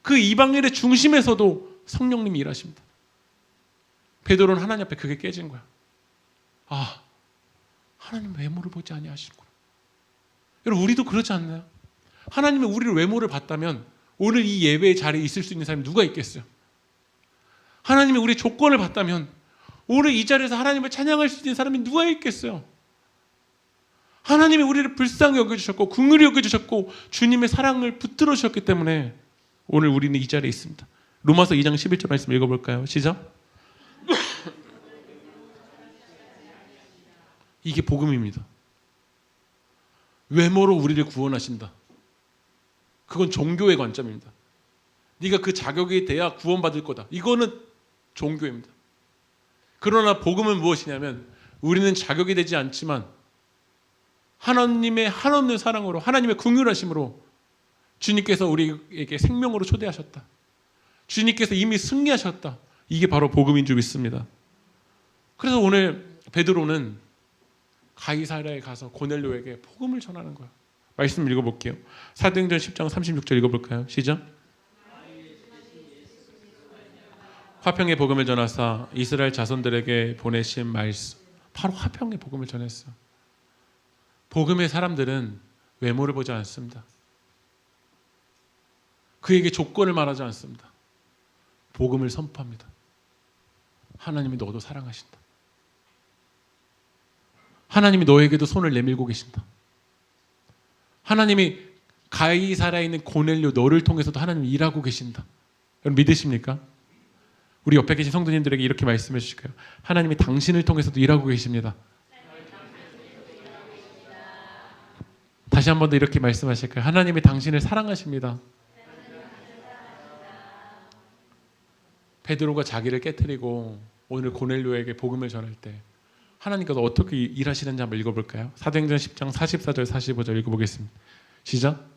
그 이방인의 중심에서도 성령님이 일하십니다. 베드로는 하나님 앞에 그게 깨진 거야. 아, 하나님 외모를 보지 아니하시는구나. 여러분 우리도 그렇지 않나요? 하나님이 우리를 외모를 봤다면 오늘 이 예배의 자리에 있을 수 있는 사람이 누가 있겠어요? 하나님이 우리 조건을 봤다면 오늘 이 자리에서 하나님을 찬양할 수 있는 사람이 누가 있겠어요? 하나님이 우리를 불쌍히 여겨주셨고 긍휼히 여겨주셨고 주님의 사랑을 붙들어 주셨기 때문에 오늘 우리는 이 자리에 있습니다. 로마서 2장 11절 말씀 읽어볼까요? 시작. 이게 복음입니다. 외모로 우리를 구원하신다. 그건 종교의 관점입니다. 네가 그 자격이 돼야 구원받을 거다. 이거는 종교입니다. 그러나 복음은 무엇이냐면 우리는 자격이 되지 않지만 하나님의 한없는 사랑으로 하나님의 긍휼하심으로 주님께서 우리에게 생명으로 초대하셨다. 주님께서 이미 승리하셨다. 이게 바로 복음인 줄 믿습니다. 그래서 오늘 베드로는 가이사랴에 가서 고넬료에게 복음을 전하는 거야. 말씀 읽어볼게요. 사도행전 10장 36절 읽어볼까요? 시작. 화평의 복음을 전하사 이스라엘 자손들에게 보내신 말씀. 바로 화평의 복음을 전했어요. 복음의 사람들은 외모를 보지 않습니다. 그에게 조건을 말하지 않습니다. 복음을 선포합니다. 하나님이 너도 사랑하신다. 하나님이 너에게도 손을 내밀고 계신다. 하나님이 가이사랴에 있는 고넬료 너를 통해서도 하나님이 일하고 계신다. 여러분 믿으십니까? 우리 옆에 계신 성도님들에게 이렇게 말씀해 주실까요? 하나님이 당신을 통해서도 일하고 계십니다. 다시 한 번 더 이렇게 말씀하실까요? 하나님이 당신을 사랑하십니다. 베드로가 자기를 깨뜨리고 오늘 고넬료에게 복음을 전할 때 하나님께서 어떻게 일하시는지 한번 읽어볼까요? 사도행전 10장 44절 45절 읽어보겠습니다. 시작.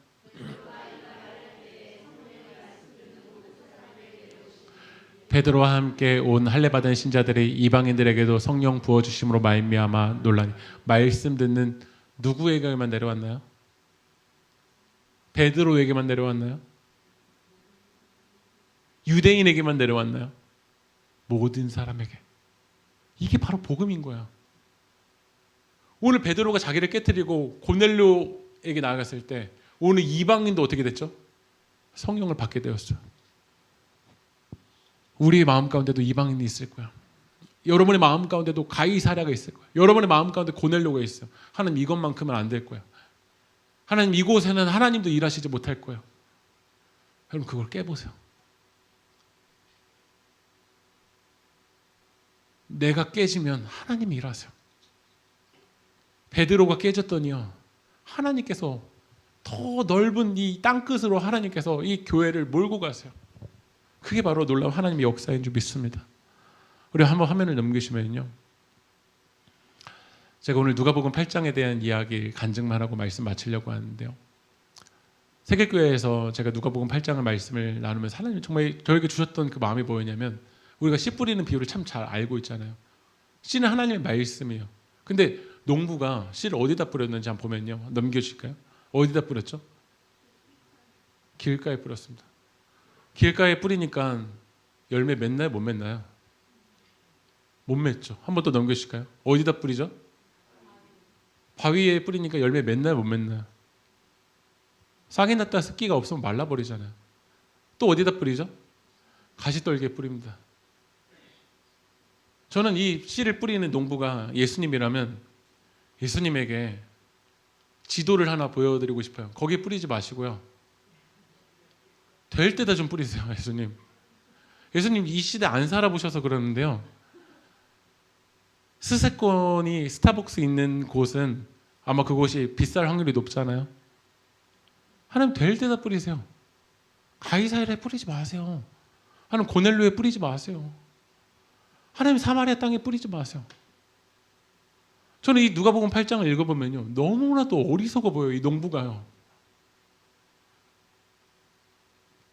베드로와 함께 온 할례받은 신자들이 이방인들에게도 성령 부어주심으로 말미암아 놀라니. 말씀 듣는 누구에게만 내려왔나요? 베드로에게만 내려왔나요? 유대인에게만 내려왔나요? 모든 사람에게. 이게 바로 복음인 거야. 오늘 베드로가 자기를 깨뜨리고 고넬료에게 나아갔을 때 오늘 이방인도 어떻게 됐죠? 성령을 받게 되었어요. 우리의 마음 가운데도 이방인이 있을 거야. 여러분의 마음 가운데도 가이사랴가 있을 거야. 여러분의 마음 가운데 고넬료가 있어요. 하나님 이것만큼은 안 될 거야. 하나님 이곳에는 하나님도 일하시지 못할 거예요. 여러분 그걸 깨보세요. 내가 깨지면 하나님이 일하세요. 베드로가 깨졌더니요, 하나님께서 더 넓은 이 땅끝으로 하나님께서 이 교회를 몰고 가세요. 그게 바로 놀라운 하나님의 역사인 줄 믿습니다. 우리 한번 화면을 넘기시면요, 제가 오늘 누가복음 8장에 대한 이야기 간증만 하고 말씀 마치려고 하는데요, 세계교회에서 제가 누가복음 8장을 말씀을 나누면서 하나님이 정말 저에게 주셨던 그 마음이 뭐였냐면, 우리가 씨 뿌리는 비유를 참 잘 알고 있잖아요. 씨는 하나님의 말씀이에요. 근데 농부가 씨를 어디다 뿌렸는지 한번 보면요, 넘겨주실까요? 어디다 뿌렸죠? 길가에 뿌렸습니다. 길가에 뿌리니까 열매 맺나요? 못 맺나요? 못 맺죠. 한 번 더 넘겨주실까요? 어디다 뿌리죠? 바위에 뿌리니까 열매 맺나요? 못 맺나요? 싹이 났다 습기가 없으면 말라버리잖아요. 또 어디다 뿌리죠? 가시떨기에 뿌립니다. 저는 이 씨를 뿌리는 농부가 예수님이라면 예수님에게 지도를 하나 보여드리고 싶어요. 거기에 뿌리지 마시고요, 될 때다 좀 뿌리세요. 예수님 이 시대 안 살아보셔서 그러는데요, 스세권이 스타벅스 있는 곳은 아마 그곳이 비쌀 확률이 높잖아요. 하나님 될 때다 뿌리세요. 가이사랴에 뿌리지 마세요. 하나님 고넬료에 뿌리지 마세요. 하나님 사마리아 땅에 뿌리지 마세요. 저는 이 누가복음 8장을 읽어보면요, 너무나도 어리석어 보여요. 이 농부가요,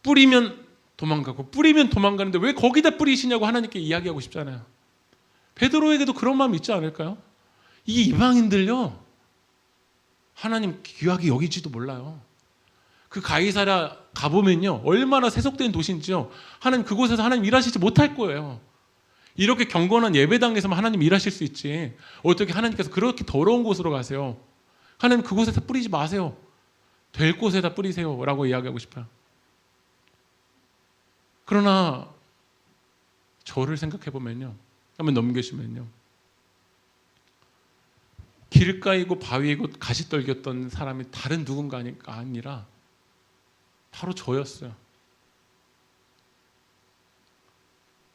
뿌리면 도망가고 뿌리면 도망가는데 왜 거기다 뿌리시냐고 하나님께 이야기하고 싶잖아요. 베드로에게도 그런 마음이 있지 않을까요? 이게 이방인들요, 하나님 귀하게 여기지도 몰라요. 그 가이사랴 가보면요, 얼마나 세속된 도시인지요, 하나님 그곳에서 하나님 일하시지 못할 거예요. 이렇게 경건한 예배당에서만 하나님 일하실 수 있지, 어떻게 하나님께서 그렇게 더러운 곳으로 가세요? 하나님 그곳에다 뿌리지 마세요. 될 곳에다 뿌리세요 라고 이야기하고 싶어요. 그러나 저를 생각해보면요, 한번 넘기시면요, 길가이고 바위이고 가시떨기였던 사람이 다른 누군가가 아니라 바로 저였어요.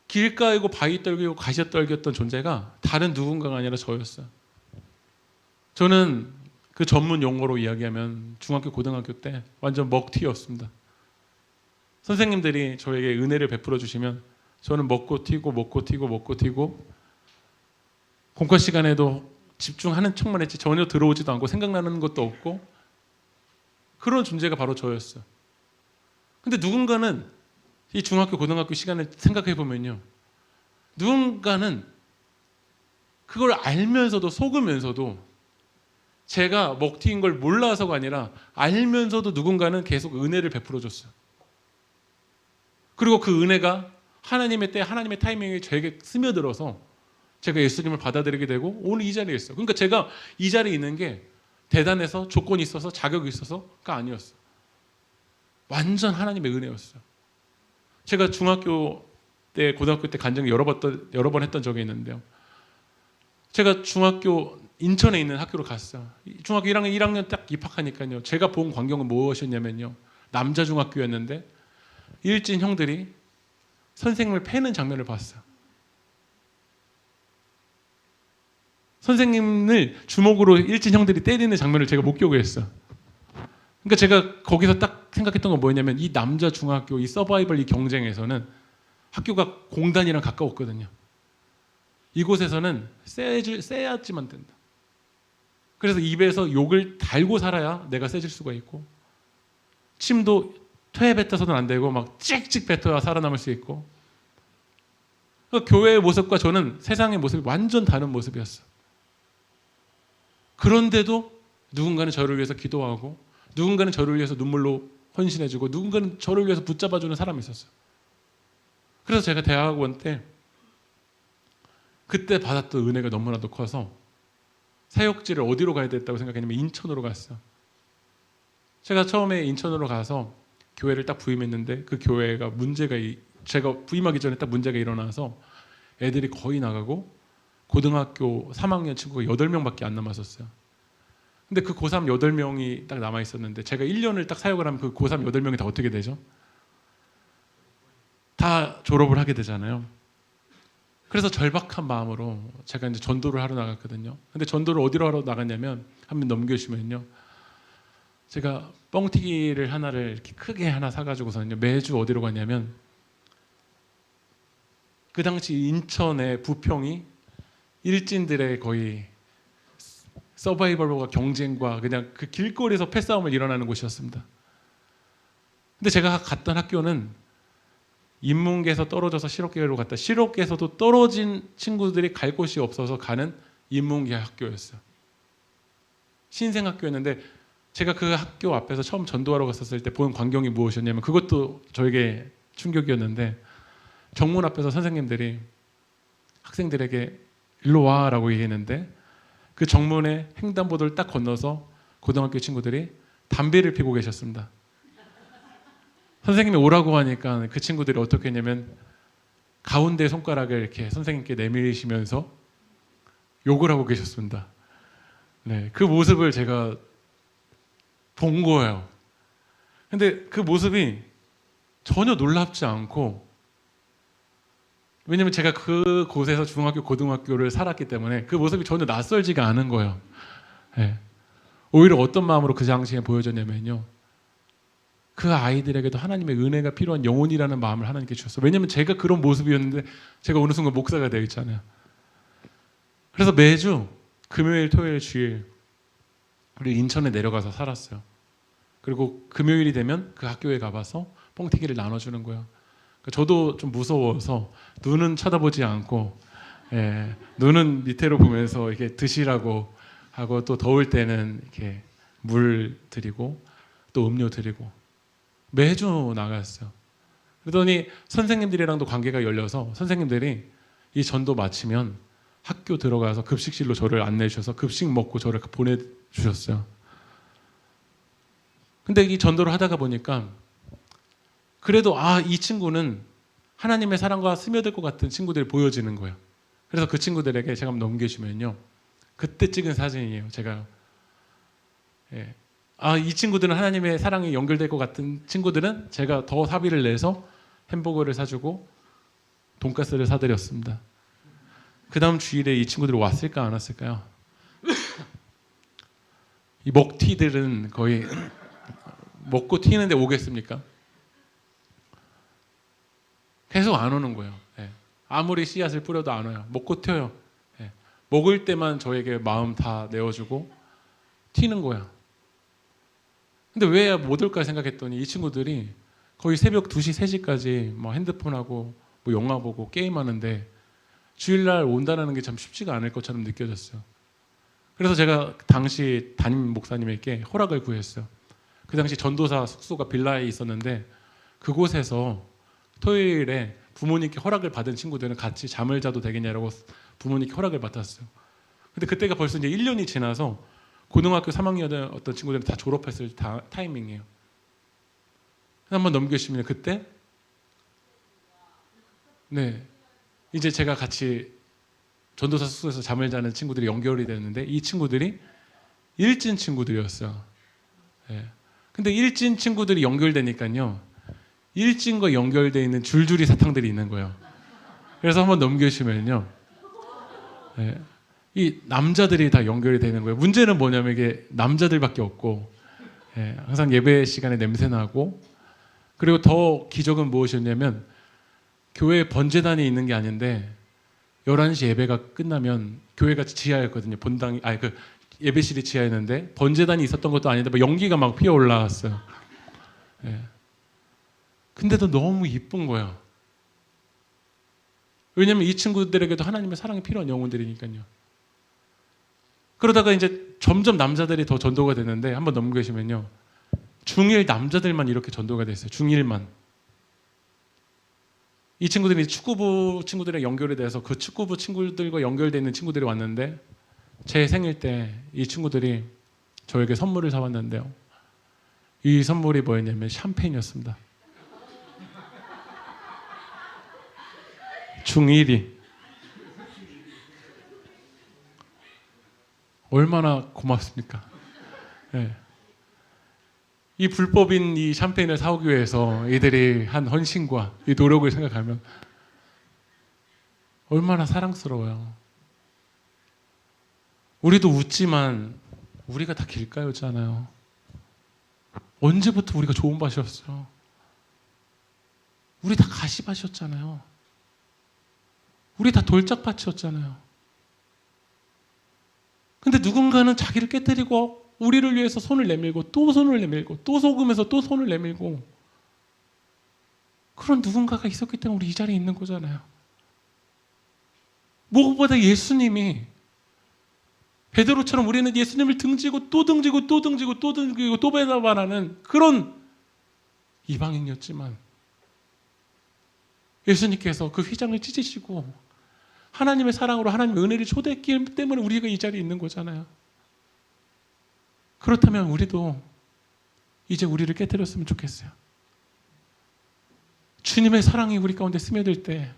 길가이고 바위떨기고 가시떨기였던 존재가 다른 누군가가 아니라 저였어요. 저는 그 전문 용어로 이야기하면 중학교 고등학교 때 완전 먹튀였습니다. 선생님들이 저에게 은혜를 베풀어 주시면 저는 먹고 튀고 공과 시간에도 집중하는 척만 했지 전혀 들어오지도 않고 생각나는 것도 없고, 그런 존재가 바로 저였어요. 근데 누군가는 이 중학교 고등학교 시간을 생각해 보면요, 누군가는 그걸 알면서도 속으면서도, 제가 먹튀인 걸 몰라서가 아니라 알면서도 누군가는 계속 은혜를 베풀어 줬어요. 그리고 그 은혜가 하나님의 때 하나님의 타이밍에 저에게 스며들어서 제가 예수님을 받아들이게 되고 오늘 이 자리에 있어요. 그러니까 제가 이 자리에 있는 게 대단해서 조건이 있어서 자격이 있어서가 아니었어요. 완전 하나님의 은혜였어요. 제가 중학교 때 고등학교 때 간증 여러 번 했던 적이 있는데요, 제가 중학교 인천에 있는 학교로 갔어요. 중학교 1학년 딱 입학하니까요, 제가 본 광경은 무엇이었냐면요, 남자 중학교였는데 일진 형들이 선생님을 패는 장면을 봤어요. 선생님을 주먹으로 일진 형들이 때리는 장면을 제가 목격을 했어요. 그러니까 제가 거기서 딱 생각했던 건 뭐였냐면, 이 남자 중학교 이 서바이벌 이 경쟁에서는 학교가 공단이랑 가까웠거든요. 이곳에서는 세야지만 된다. 그래서 입에서 욕을 달고 살아야 내가 세질 수가 있고, 침도 퇴 뱉어서는 안 되고 막 찍찍 뱉어야 살아남을 수 있고, 그러니까 교회의 모습과 저는 세상의 모습이 완전 다른 모습이었어요. 그런데도 누군가는 저를 위해서 기도하고, 누군가는 저를 위해서 눈물로 헌신해주고, 누군가는 저를 위해서 붙잡아주는 사람이 있었어요. 그래서 제가 대학원 때 그때 받았던 은혜가 너무나도 커서 사역지를 어디로 가야 됐다고 생각했냐면 인천으로 갔어요. 제가 처음에 인천으로 가서 교회를 딱 부임했는데, 그 교회가 제가 부임하기 전에 딱 문제가 일어나서 애들이 거의 나가고 고등학교 3학년 친구가 8명밖에 안 남았었어요. 근데 그 고3 8명이 딱 남아 있었는데, 제가 1년을 딱 사역을 하면 그 고3 8명이 다 어떻게 되죠? 다 졸업을 하게 되잖아요. 그래서 절박한 마음으로 제가 이제 전도를 하러 나갔거든요. 근데 전도를 어디로 하러 나갔냐면, 한번 넘겨주시면요, 제가 뻥튀기를 하나를 이렇게 크게 하나 사가지고서는요, 매주 어디로 갔냐면, 그 당시 인천의 부평이 일진들의 거의 서바이벌과 경쟁과 그냥 그 길거리에서 패싸움을 일어나는 곳이었습니다. 근데 제가 갔던 학교는 인문계에서 떨어져서 실업계로 갔다, 실업계에서도 떨어진 친구들이 갈 곳이 없어서 가는 인문계 학교였어요. 신생학교였는데 제가 그 학교 앞에서 처음 전도하러 갔었을 때 본 광경이 무엇이었냐면, 그것도 저에게 충격이었는데, 정문 앞에서 선생님들이 학생들에게 일로 와 라고 얘기했는데, 그 정문에 횡단보도를 딱 건너서 고등학교 친구들이 담배를 피고 계셨습니다. 선생님이 오라고 하니까 그 친구들이 어떻게 했냐면 가운데 손가락을 이렇게 선생님께 내밀시면서 욕을 하고 계셨습니다. 네, 그 모습을 제가 본 거예요. 근데 그 모습이 전혀 놀랍지 않고, 왜냐면 제가 그 곳에서 중학교, 고등학교를 살았기 때문에 그 모습이 전혀 낯설지가 않은 거예요. 네. 오히려 어떤 마음으로 그 당시에 보여졌냐면요, 그 아이들에게도 하나님의 은혜가 필요한 영혼이라는 마음을 하나님께 주셨어요. 왜냐면 제가 그런 모습이었는데 제가 어느 순간 목사가 되어 있잖아요. 그래서 매주 금요일, 토요일, 주일 우리 인천에 내려가서 살았어요. 그리고 금요일이 되면 그 학교에 가봐서 뻥튀기를 나눠주는 거예요. 그러니까 저도 좀 무서워서 눈은 쳐다보지 않고, 눈은 밑으로 보면서 이렇게 드시라고 하고, 또 더울 때는 이렇게 물 드리고 또 음료 드리고 매주 나갔어요. 그러더니 선생님들이랑도 관계가 열려서 선생님들이 이 전도 마치면 학교 들어가서 급식실로 저를 안내해 주셔서 급식 먹고 저를 보내주셨어요. 근데 이 전도를 하다가 보니까 그래도 이 친구는 하나님의 사랑과 스며들 것 같은 친구들이 보여지는 거예요. 그래서 그 친구들에게 제가 한번 넘겨주면요, 그때 찍은 사진이에요. 제가 이 친구들은 하나님의 사랑이 연결될 것 같은 친구들은 제가 더 사비를 내서 햄버거를 사주고 돈가스를 사드렸습니다. 그 다음 주일에 이 친구들이 왔을까 안 왔을까요? 이 먹튀들은 거의 먹고 튀는데 오겠습니까? 계속 안 오는 거예요. 아무리 씨앗을 뿌려도 안 와요. 먹고 튀어요. 먹을 때만 저에게 마음 다 내어주고 튀는 거야. 근데 왜 못 올까 생각했더니 이 친구들이 거의 새벽 2시, 3시까지 뭐 핸드폰하고 뭐 영화 보고 게임하는데 주일날 온다는 게 참 쉽지가 않을 것처럼 느껴졌어요. 그래서 제가 당시 담임 목사님에게 허락을 구했어요. 그 당시 전도사 숙소가 빌라에 있었는데 그곳에서 토요일에 부모님께 허락을 받은 친구들은 같이 잠을 자도 되겠냐라고 부모님께 허락을 받았어요. 근데 그때가 벌써 이제 1년이 지나서 고등학교 3학년 어떤 친구들은 다 졸업했을 타이밍이에요. 한번 넘겨주시면 그때 이제 제가 같이 전도사 숙소에서 잠을 자는 친구들이 연결이 됐는데 이 친구들이 일진 친구들이었어요. 근데 일진 친구들이 연결되니까요, 일진과 연결되어 있는 줄줄이 사탕들이 있는 거예요. 그래서 한번 넘겨주시면요, 이 남자들이 다 연결이 되는 거예요. 문제는 뭐냐면 이게 남자들밖에 없고, 항상 예배 시간에 냄새 나고, 그리고 더 기적은 무엇이었냐면 교회에 번제단이 있는 게 아닌데 11시 예배가 끝나면 교회가 지하였거든요. 본당이 그 예배실이 지하였는데 번제단이 있었던 것도 아닌데 막 연기가 막 피어 올라왔어요. 근데도 너무 이쁜 거예요. 왜냐면 이 친구들에게도 하나님의 사랑이 필요한 영혼들이니까요. 그러다가 이제 점점 남자들이 더 전도가 되는데 한번 넘겨주시면요, 중1 남자들만 이렇게 전도가 됐어요. 중1만. 이 친구들이 축구부 친구들이랑 연결이 돼서 그 축구부 친구들과 연결되어 있는 친구들이 왔는데 제 생일 때 이 친구들이 저에게 선물을 사왔는데요, 이 선물이 뭐였냐면 샴페인이었습니다. 중1이 얼마나 고맙습니까? 이 불법인 이 샴페인을 사오기 위해서 이들이 한 헌신과 이 노력을 생각하면 얼마나 사랑스러워요. 우리도 웃지만 우리가 다 길가였잖아요. 언제부터 우리가 좋은 밭이었어요? 우리 다 가시밭이었잖아요. 우리 다 돌짝밭이었잖아요. 근데 누군가는 자기를 깨뜨리고 우리를 위해서 손을 내밀고 또 손을 내밀고 또 속으면서 또 손을 내밀고 그런 누군가가 있었기 때문에 우리 이 자리에 있는 거잖아요. 무엇보다 예수님이, 베드로처럼 우리는 예수님을 등지고 또 등지고 또 등지고 또 등지고 또 배반하는 그런 이방인이었지만 예수님께서 그 휘장을 찢으시고 하나님의 사랑으로 하나님의 은혜를 초대했기 때문에 우리가 이 자리에 있는 거잖아요. 그렇다면 우리도 이제 우리를 깨뜨렸으면 좋겠어요. 주님의 사랑이 우리 가운데 스며들 때,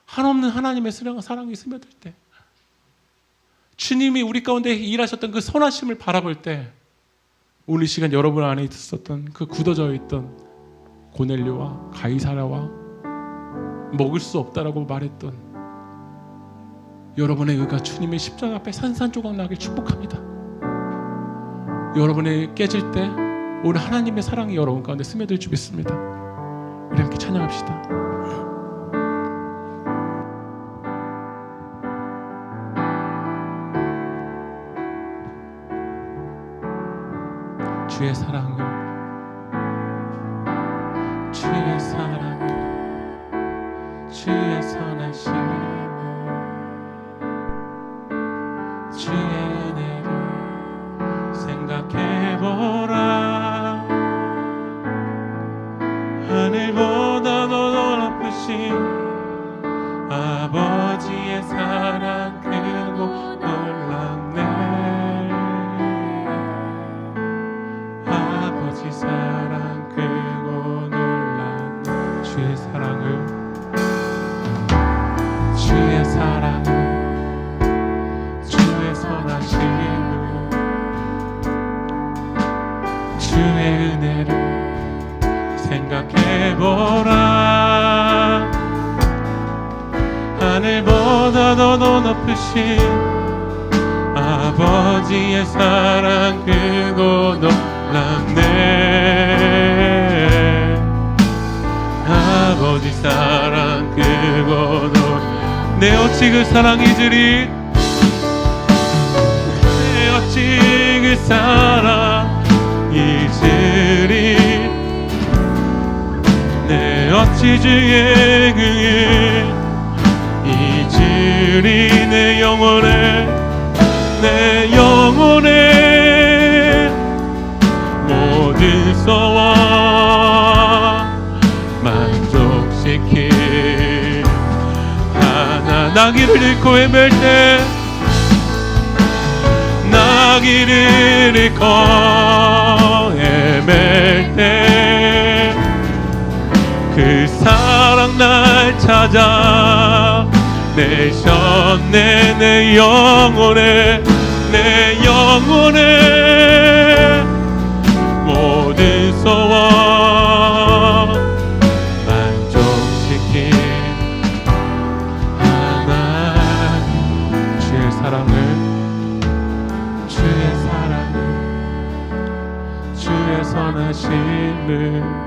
한없는 하나님의 사랑이 스며들 때, 주님이 우리 가운데 일하셨던 그 선하심을 바라볼 때, 오늘 시간 여러분 안에 있었던 그 굳어져 있던 고넬료와 가이사랴와 먹을 수 없다라고 말했던 여러분의 의가 주님의 십자가 앞에 산산조각 나길 축복합니다. 여러분이 깨질 때 오늘 하나님의 사랑이 여러분 가운데 스며들 줄 믿습니다. 우리 함께 찬양합시다. 주의 사랑을, 주의 사랑을, 주의 선하심을, 주의 은혜를 생각해보라. 하늘보다 더 높으신 아버지의 사랑 크고 놀랍네. 아버지 사랑 크고 놀랍네. 주의 사랑을, 주의 사랑을, 주의 선하심을, 주의 은혜를 생각해보라. 하늘보다 더 높으신 아버지의 사랑 크고 놀랍네. 아버지 사랑 크고 놀랍네. 내 어찌 그 사랑 잊으리, 내 어찌 그 사랑 잊으리. 내 어찌 주의 긍휼 잊으리. 내 영혼에, 내 영혼에 모든 소원 만족시킬 하나. 나귀를 잃고 헤맬 때, 나귀를 잃고 헤맬 때 그 사랑 날 찾아 내셨네. 내 영혼에, 내 영혼에 모든 소원 만족시킨 하나님. 주의 사랑을, 주의 사랑을, 주의 선하심을,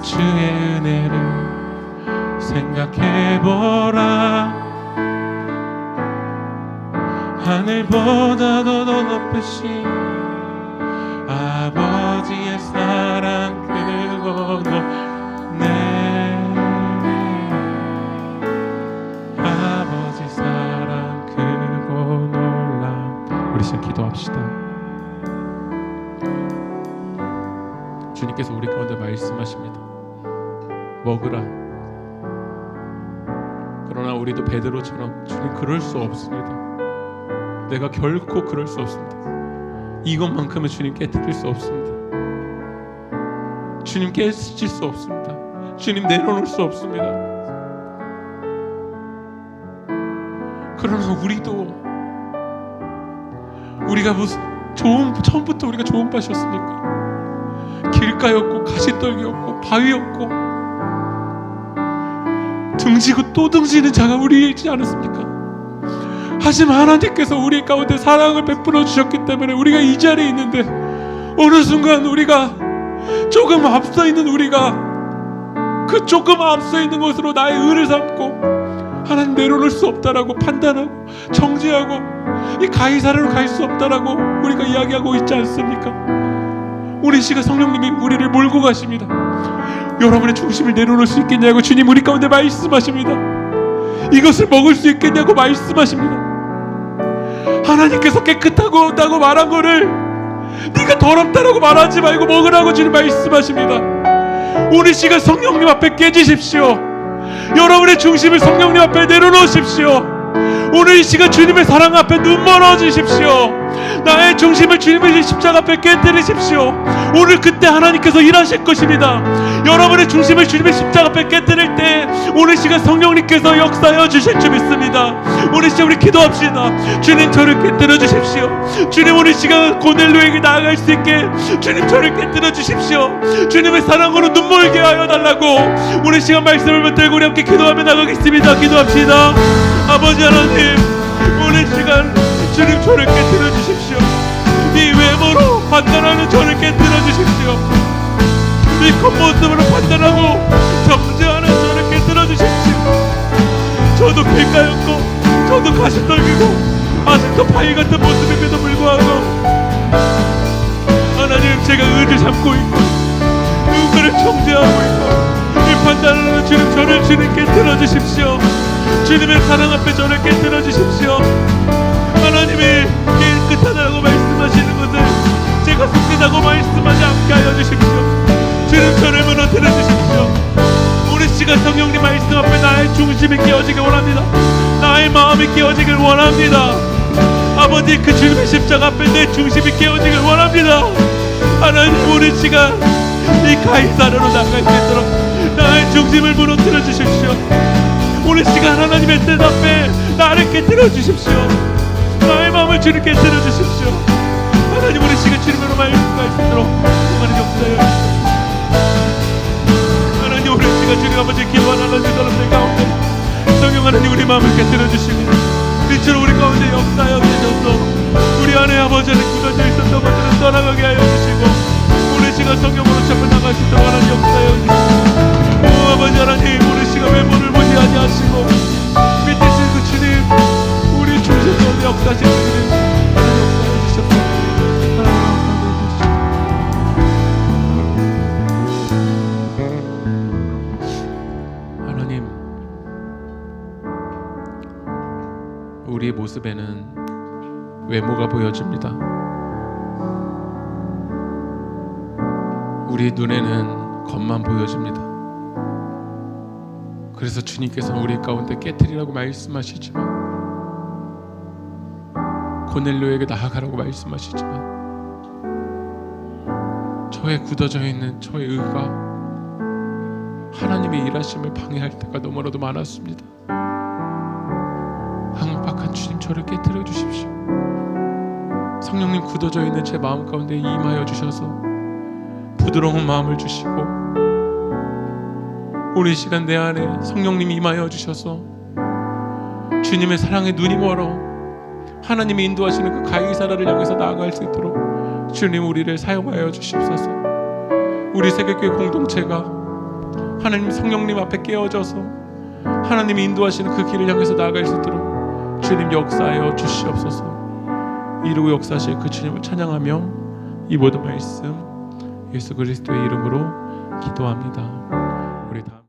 주의 은혜를 생각해보라. 하늘보다 더 높으신 아버지의 사랑 크고 높네. 아버지 사랑 크고 놀랍. 우리 지금 기도합시다. 주님께서 우리 가운데 말씀하십니다. 먹으라. 그러나 우리도 베드로처럼 주님 그럴 수 없습니다. 내가 결코 그럴 수 없습니다. 이것만큼은 주님 깨뜨릴 수 없습니다. 주님 깨질 수 없습니다. 주님 내려놓을 수 없습니다. 그러나 우리가 무슨 처음부터 우리가 좋은 밭이었습니까? 길가였고 가시떨기였고 바위였고 등지고 또 등지는 자가 우리이지 않았습니까? 하지만 하나님께서 우리 가운데 사랑을 베풀어 주셨기 때문에 우리가 이 자리에 있는데, 어느 순간 우리가 조금 앞서 있는 우리가 그 조금 앞서 있는 것으로 나의 의를 삼고 하나님 내려놓을 수 없다라고 판단하고 정죄하고 이 가이사랴로 갈 수 없다라고 우리가 이야기하고 있지 않습니까? 오늘 이 시간 성령님이 우리를 몰고 가십니다. 여러분의 중심을 내려놓을 수 있겠냐고 주님 우리 가운데 말씀하십니다. 이것을 먹을 수 있겠냐고 말씀하십니다. 하나님께서 깨끗하다고 말한 거를 네가 더럽다라고 말하지 말고 먹으라고 주님 말씀하십니다. 오늘 시간 성령님 앞에 깨지십시오. 여러분의 중심을 성령님 앞에 내려놓으십시오. 오늘 이 시간 주님의 사랑 앞에 눈 멀어지십시오. 나의 중심을 주님의 십자가 앞에 깨뜨리십시오. 오늘 그때 하나님께서 일하실 것입니다. 여러분의 중심을 주님의 십자가 앞에 깨뜨릴 때 오늘 시간 성령님께서 역사하여 주실 줄 믿습니다. 오늘 시간 우리 기도합시다. 주님 저를 깨뜨려 주십시오. 주님 오늘 시간 고넬료에게 나아갈 수 있게 주님 저를 깨뜨려 주십시오. 주님의 사랑으로 눈물게 하여 달라고 오늘 시간 말씀을 붙들고 우리 함께 기도하며 나가겠습니다. 기도합시다. 아버지 하나님 오늘 시간 주님 저를 깨뜨려 주십시오. 이 외모로 판단하는 저를 깨뜨려 주십시오. 이 겉모습으로 판단하고 정죄하는 저를 깨뜨려 주십시오. 저도 길가였고 저도 가시떨기고 아직도 바위 같은 모습임에도 불구하고 하나님 제가 의를 잡고 있고 누구를 정죄하고 있고 이 판단하는 주님 저를 주님 깨뜨려 주십시오. 주님의 사랑 앞에 저를 깨뜨려 주십시오. 하나님이 깨끗하다고 말씀하시는 것을 제가 속되다고 말씀하지 않게 하여 주십시오. 주님 저를 무너뜨려 주십시오. 오늘 시간 성령님 말씀 앞에 나의 중심이 깨어지길 원합니다. 나의 마음이 깨어지길 원합니다. 아버지 그 주님의 십자가 앞에 내 중심이 깨어지길 원합니다. 하나님 오늘 시간 이 가이사르로 나갈 수 있도록 나의 중심을 무너뜨려 주십시오. 오늘 시간 하나님의 뜻 앞에 나를 깨뜨려 주십시오. 나의 마음을 주님 깨뜨려 주십시오. 하나님 우리 시간 주님으로 말씀할 수 있도록 하나님 역사하여 주십시오. 하나님 오늘 시간 주님 아버지 기도하는 하나님 사람들 가운데 성령 하나님 우리 마음을 깨뜨려 주시고 빛으로 우리 가운데 역사하여 주셔서 우리 안에 아버지 안에 굳어져 있었던 것들을 떠나가게 하여 주시고 오늘 시간 성령으로 잡혀 나갈 수 있도록 하나님 역사하여 주시고 오 아버지 하나님 오늘 시간 외모를 보지 아니하시고 믿으신 그 주님 우리 중심 가운데 역사하신 주님 하나님 역사하여 주셔서 하나님 우리의 모습에는 외모가 보여집니다. 우리 눈에는 겉만 보여집니다. 그래서 주님께서는 우리 가운데 깨뜨리라고 말씀하시지만 고넬료에게 나아가라고 말씀하시지만 저의 굳어져 있는 저의 의가 하나님의 일하심을 방해할 때가 너무나도 많았습니다. 황박한 주님 저를 깨뜨려 주십시오. 성령님 굳어져 있는 제 마음 가운데 임하여 주셔서 부드러운 마음을 주시고 오늘 이 시간 내 안에 성령님이 임하여 주셔서 주님의 사랑에 눈이 멀어 하나님이 인도하시는 그 가이사라를 향해서 나아갈 수 있도록 주님 우리를 사용하여 주시옵소서. 우리 세계교회 공동체가 하나님 성령님 앞에 깨어져서 하나님이 인도하시는 그 길을 향해서 나아갈 수 있도록 주님 역사하여 주시옵소서. 이루고 역사하실 그 주님을 찬양하며 이 모든 말씀 예수 그리스도의 이름으로 기도합니다.